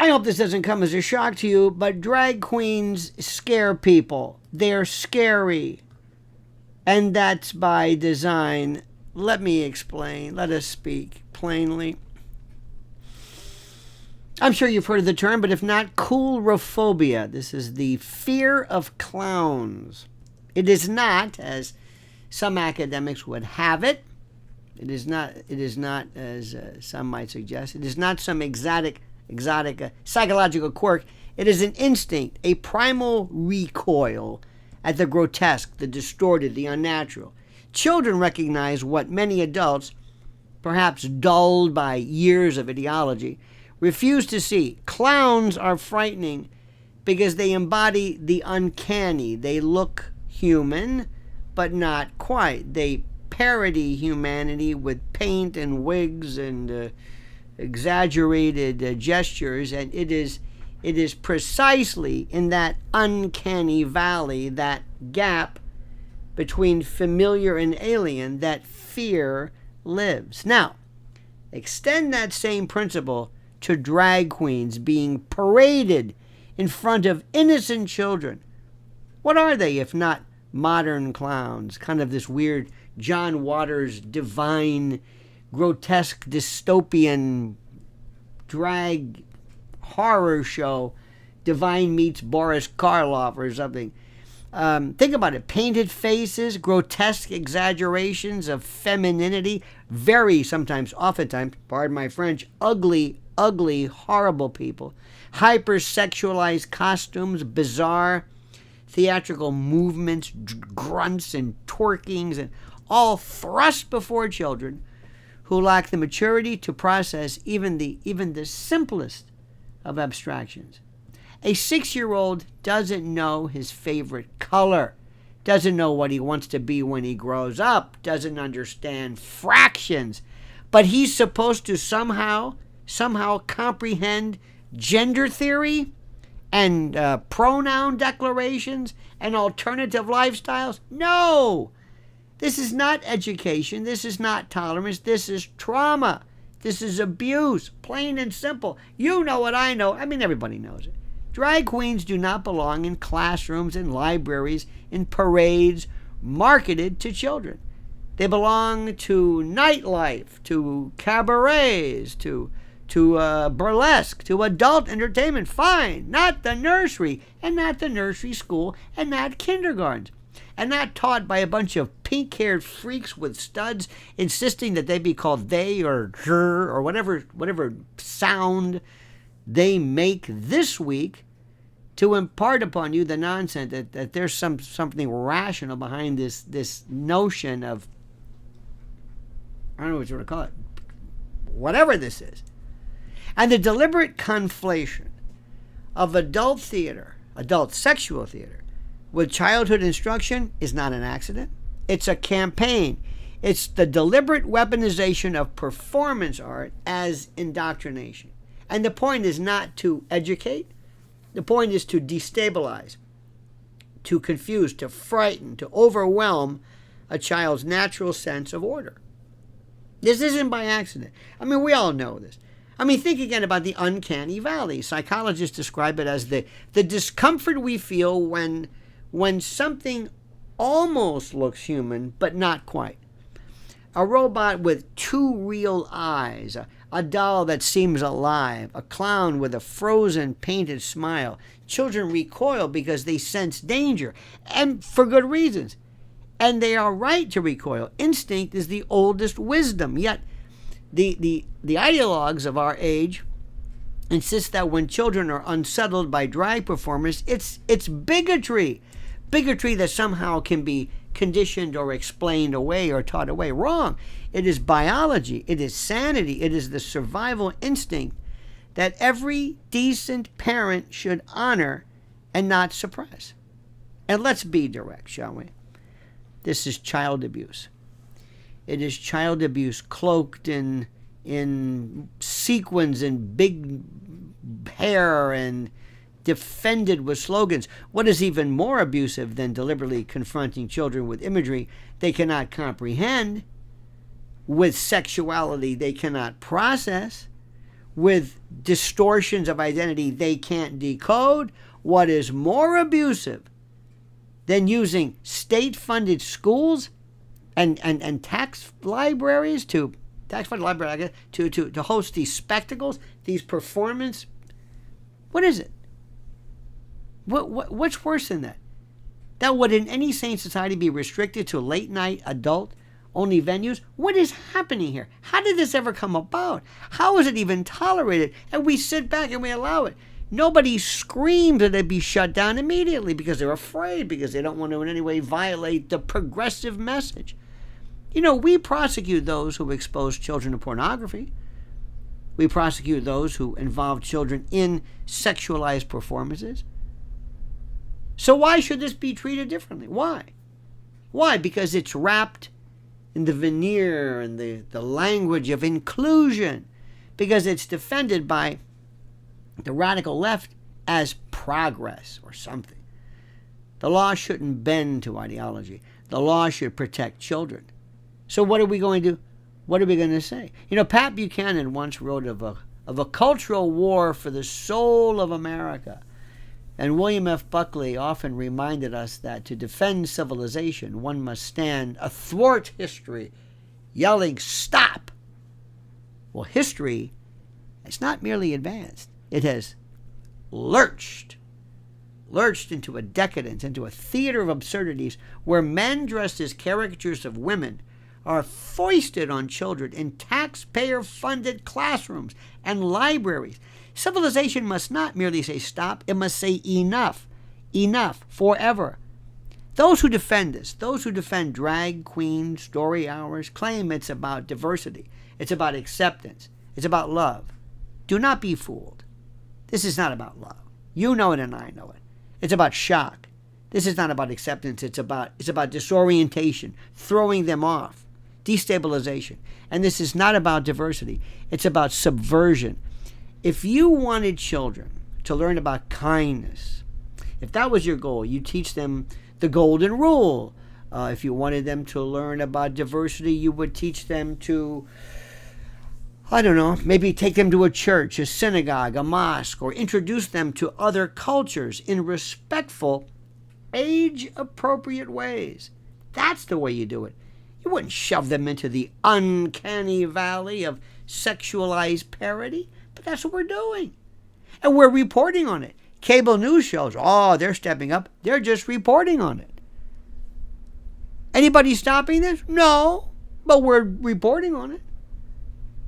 I hope this doesn't come as a shock to you, but drag queens scare people. They're scary. And that's by design. Let me explain. Let us speak plainly. I'm sure you've heard of the term, but if not, coulrophobia. This is the fear of clowns. It is not, as some academics would have it, it is not, as some might suggest, it is not some exotic psychological quirk. It is an instinct, a primal recoil at the grotesque, the distorted, the unnatural. Children recognize what many adults, perhaps dulled by years of ideology, refuse to see. Clowns are frightening because they embody the uncanny. They look human, but not quite. They parody humanity with paint and wigs and exaggerated gestures, and it is precisely in that uncanny valley, that gap between familiar and alien, that fear lives. Now, extend that same principle to drag queens being paraded in front of innocent children. What are they if not modern clowns? Kind of this weird John Waters divine, grotesque, dystopian drag horror show, Divine meets Boris Karloff or something. Think about it. Painted faces, grotesque exaggerations of femininity, very sometimes, oftentimes, pardon my French, ugly, horrible people. Hypersexualized costumes, bizarre theatrical movements, grunts and twerkings, and all thrust before children who lack the maturity to process even the simplest of abstractions. A 6-year-old doesn't know his favorite color, doesn't know what he wants to be when he grows up, doesn't understand fractions, but he's supposed to somehow comprehend gender theory and pronoun declarations and alternative lifestyles? No! This is not education. This is not tolerance. This is trauma. This is abuse, plain and simple. You know what I know. I mean, everybody knows it. Drag queens do not belong in classrooms, in libraries, in parades marketed to children. They belong to nightlife, to cabarets, to burlesque, to adult entertainment. Fine, not the nursery, and not the nursery school, and not kindergartens, and not taught by a bunch of pink-haired freaks with studs insisting that they be called they or her or whatever sound they make this week to impart upon you the nonsense that there's something rational behind this notion of, I don't know what you want to call it, whatever this is. And the deliberate conflation of adult theater, adult sexual theater, with childhood instruction is not an accident. It's a campaign. It's the deliberate weaponization of performance art as indoctrination. And the point is not to educate. The point is to destabilize, to confuse, to frighten, to overwhelm a child's natural sense of order. This isn't by accident. I mean, we all know this. I mean, think again about the uncanny valley. Psychologists describe it as the discomfort we feel when something almost looks human, but not quite. A robot with two real eyes, a doll that seems alive, a clown with a frozen, painted smile. Children recoil because they sense danger, and for good reasons. And they are right to recoil. Instinct is the oldest wisdom, yet the ideologues of our age insist that when children are unsettled by drag performers, it's bigotry. Bigotry that somehow can be conditioned or explained away or taught away. Wrong. It is biology. It is sanity. It is the survival instinct that every decent parent should honor and not suppress. And let's be direct, shall we? This is child abuse. It is child abuse cloaked in sequins and big hair and defended with slogans. What is even more abusive than deliberately confronting children with imagery they cannot comprehend, with sexuality they cannot process, with distortions of identity they can't decode. What is more abusive than using state-funded schools and tax-funded libraries to host these spectacles, these performance? What is it? What's worse than that? That would in any sane society be restricted to late-night adult-only venues? What is happening here? How did this ever come about? How is it even tolerated? And we sit back and we allow it. Nobody screams that it be shut down immediately because they're afraid, because they don't want to in any way violate the progressive message. You know, we prosecute those who expose children to pornography. We prosecute those who involve children in sexualized performances. So why should this be treated differently? Why? Why? Because it's wrapped in the veneer and the language of inclusion. Because it's defended by the radical left as progress or something. The law shouldn't bend to ideology. The law should protect children. So what are we going to do? What are we going to say? You know, Pat Buchanan once wrote of a cultural war for the soul of America. And William F. Buckley often reminded us that to defend civilization, one must stand athwart history, yelling, "Stop!" Well, history has not merely advanced. It has lurched into a decadence, into a theater of absurdities where men dressed as caricatures of women are foisted on children in taxpayer-funded classrooms and libraries. Civilization must not merely say stop, it must say enough, enough, forever. Those who defend this, those who defend drag queen story hours, claim it's about diversity, it's about acceptance, it's about love. Do not be fooled. This is not about love. You know it and I know it. It's about shock. This is not about acceptance. It's about disorientation, throwing them off, destabilization. And this is not about diversity. It's about subversion. If you wanted children to learn about kindness, if that was your goal, you teach them the golden rule. If you wanted them to learn about diversity, you would teach them to, I don't know, maybe take them to a church, a synagogue, a mosque, or introduce them to other cultures in respectful, age-appropriate ways. That's the way you do it. You wouldn't shove them into the uncanny valley of sexualized parody, but that's what we're doing. And we're reporting on it. Cable news shows, they're stepping up. They're just reporting on it. Anybody stopping this? No, but we're reporting on it.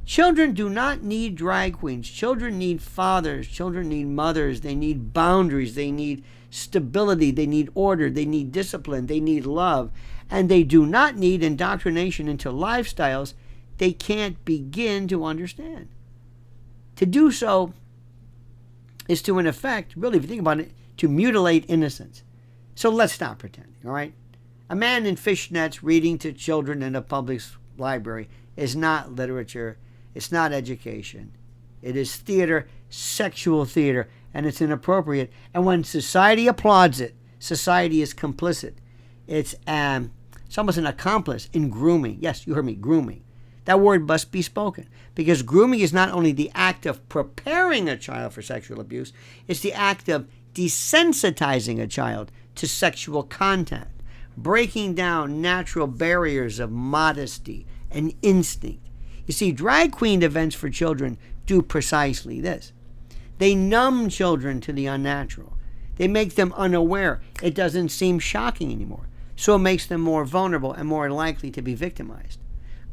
Children do not need drag queens. Children need fathers. Children need mothers. They need boundaries. They need stability. They need order. They need discipline. They need love. And they do not need indoctrination into lifestyles they can't begin to understand. To do so is to, in effect, really, if you think about it, to mutilate innocence. So let's stop pretending, all right? A man in fishnets reading to children in a public library is not literature. It's not education. It is theater, sexual theater, and it's inappropriate. And when society applauds it, society is complicit. It's almost an accomplice in grooming. Yes, you heard me, grooming. That word must be spoken, because grooming is not only the act of preparing a child for sexual abuse, it's the act of desensitizing a child to sexual contact, breaking down natural barriers of modesty and instinct. You see, drag queen events for children do precisely this. They numb children to the unnatural. They make them unaware. It doesn't seem shocking anymore. So it makes them more vulnerable and more likely to be victimized.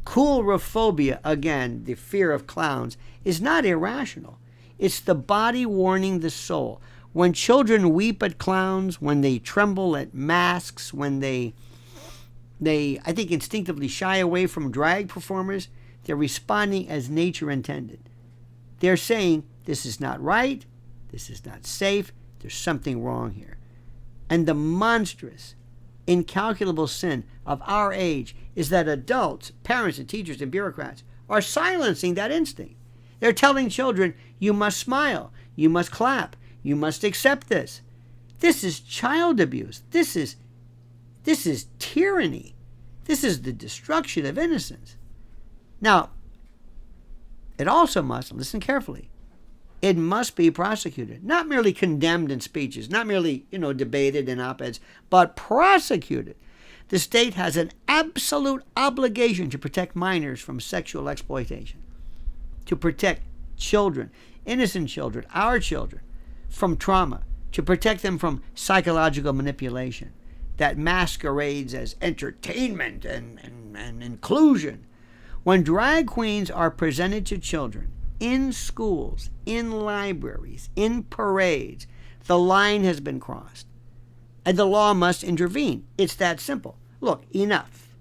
Coulrophobia, again, the fear of clowns, is not irrational. It's the body warning the soul. When children weep at clowns, when they tremble at masks, when they I think, instinctively shy away from drag performers, they're responding as nature intended. They're saying, this is not right, this is not safe, there's something wrong here. And the monstrous, incalculable sin of our age is that adults, parents and teachers and bureaucrats are silencing that instinct. They're telling children, you must smile, you must clap, you must accept this. This is child abuse. This is tyranny. This is the destruction of innocence. Now, It also must, listen carefully, it must be prosecuted, not merely condemned in speeches, not merely, debated in op-eds, but prosecuted. The state has an absolute obligation to protect minors from sexual exploitation, to protect children, innocent children, our children, from trauma, to protect them from psychological manipulation that masquerades as entertainment and inclusion. When drag queens are presented to children in schools, in libraries, in parades, the line has been crossed, and the law must intervene. It's that simple. Look, enough,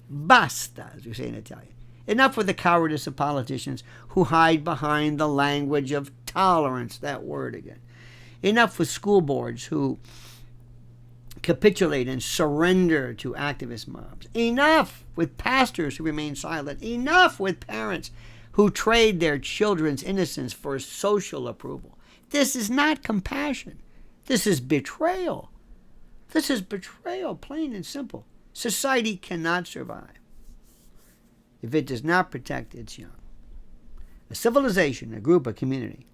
basta, as we say in Italian. Enough with the cowardice of politicians who hide behind the language of tolerance, that word again. Enough with school boards who capitulate and surrender to activist mobs. Enough with pastors who remain silent. Enough with parents who trade their children's innocence for social approval. This is not compassion. This is betrayal. This is betrayal, plain and simple. Society cannot survive if it does not protect its young. A civilization, a group, a community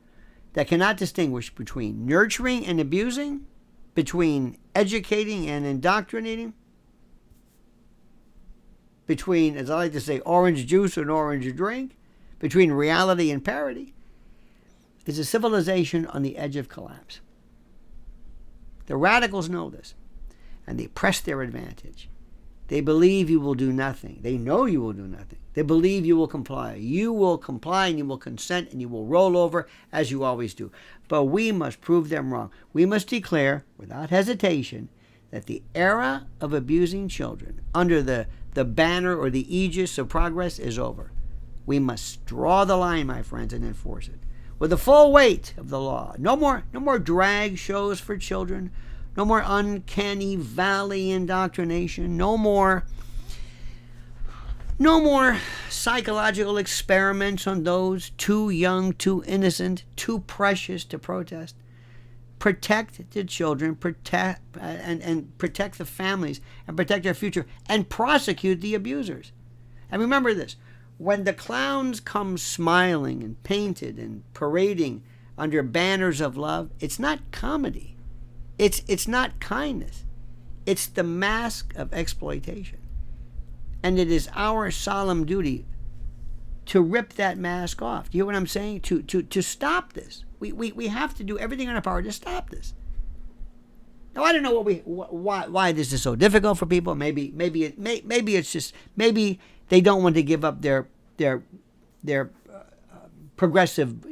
that cannot distinguish between nurturing and abusing, between educating and indoctrinating, between, as I like to say, orange juice and orange drink, between reality and parody, is a civilization on the edge of collapse. The radicals know this, and they press their advantage. They believe you will do nothing. They know you will do nothing. They believe you will comply. You will comply and you will consent and you will roll over as you always do. But we must prove them wrong. We must declare without hesitation that the era of abusing children under the banner or the aegis of progress is over. We must draw the line, my friends, and enforce it with the full weight of the law. No more drag shows for children. No more uncanny valley indoctrination. No more psychological experiments on those too young, too innocent, too precious to protest. Protect the children, protect the families, and protect their future, and prosecute the abusers. And remember this: when the clowns come smiling and painted and parading under banners of love, it's not comedy. It's not kindness. It's the mask of exploitation. And it is our solemn duty to rip that mask off. Do you hear what I'm saying? To stop this. We have to do everything in our power to stop this. Now, I don't know why this is so difficult for people. Maybe it's just maybe they don't want to give up their progressive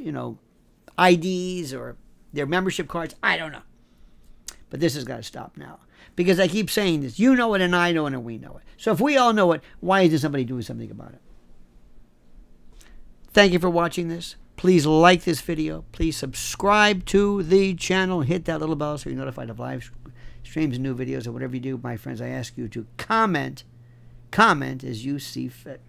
IDs or their membership cards. I don't know. But this has got to stop now. Because I keep saying this. You know it and I know it and we know it. So if we all know it, why isn't somebody doing something about it? Thank you for watching this. Please like this video. Please subscribe to the channel. Hit that little bell so you're notified of live streams and new videos or whatever you do. My friends, I ask you to comment as you see fit.